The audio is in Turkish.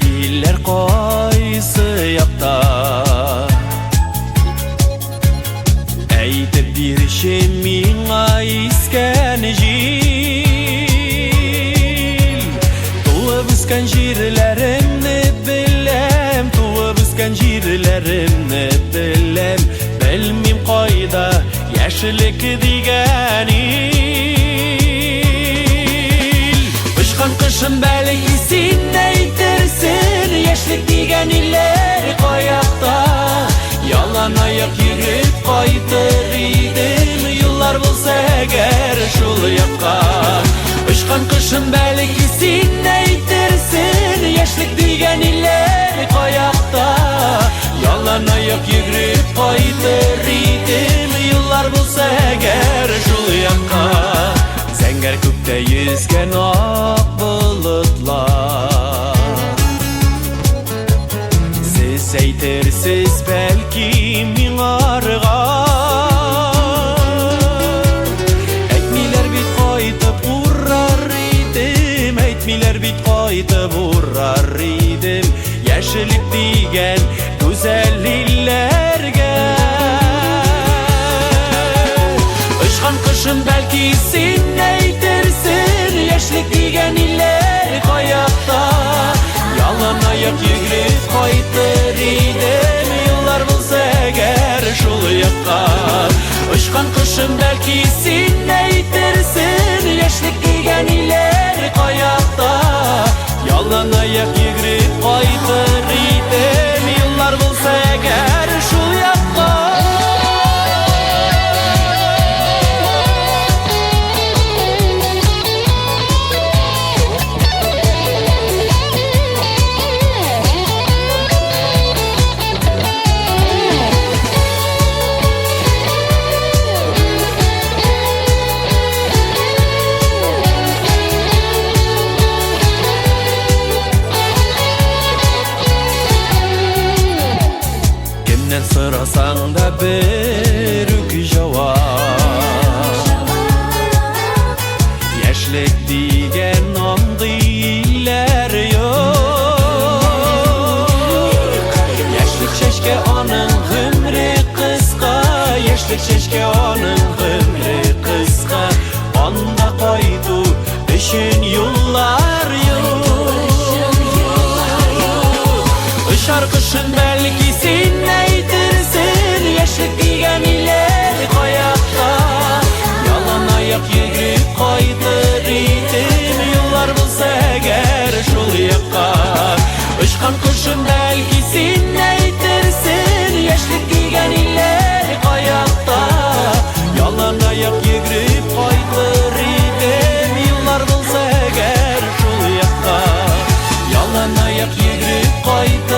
Yiller qaysı yakta Eytip bir şey minga isken jil Tuğup isken jirlerimni bilem Tuğup isken jirlerimni bilem Bilmim qayda yaşlik digen il Uçkan kışın belki sin eytirsin Yaşlik digen iller kayakta Yalan ayak yürüp kaytır idim Yıllar bulsa eğer şul yakka Uçkan kışın belki sin eytirsin Yaşlik digen iller kayakta Yalan ayak yürüp kaytır idim Yıllar bulsa eğer şul yakka Zenger kökte yüzgen ak bulutlar Siz eytirsiz belki miğargar Eytmiler bit kaytıp uğrar idim Eytmiler bit kaytıp uğrar idim Yaşılık digen güzel illerge Uçkan kışın belki sin eytirsin Yaşlık digen iller kayakta Yalan ayak yürüp kaytır idim Yıllar bulsa eğer şul yakka Uçkan kışın belki sin eytirsin Yaşlık digen iller kayakta Yalan ayak yürüp kaytır idim Yıllar bulsa eğer şul yakka Sırasan da berük cevap Yaşlık digen andı iller yok Yaşlık çeşke onun hümri kıska Yaşlık çeşke onun hümri kıska Onda koydu düşün yıllar yok Işar kışın belki sin eytirsin Yaşlık digen iller kayakta Yalan ayak yürüp kaytır idim Yıllar bulsa eğer şul yakka Uçkan kışın belki sin eytirsin Yaşlık digen iller kayakta Yalan ayak yürüp kaytır idim Yıllar bulsa eğer şul yakka Yalan ayak yürüp kaytır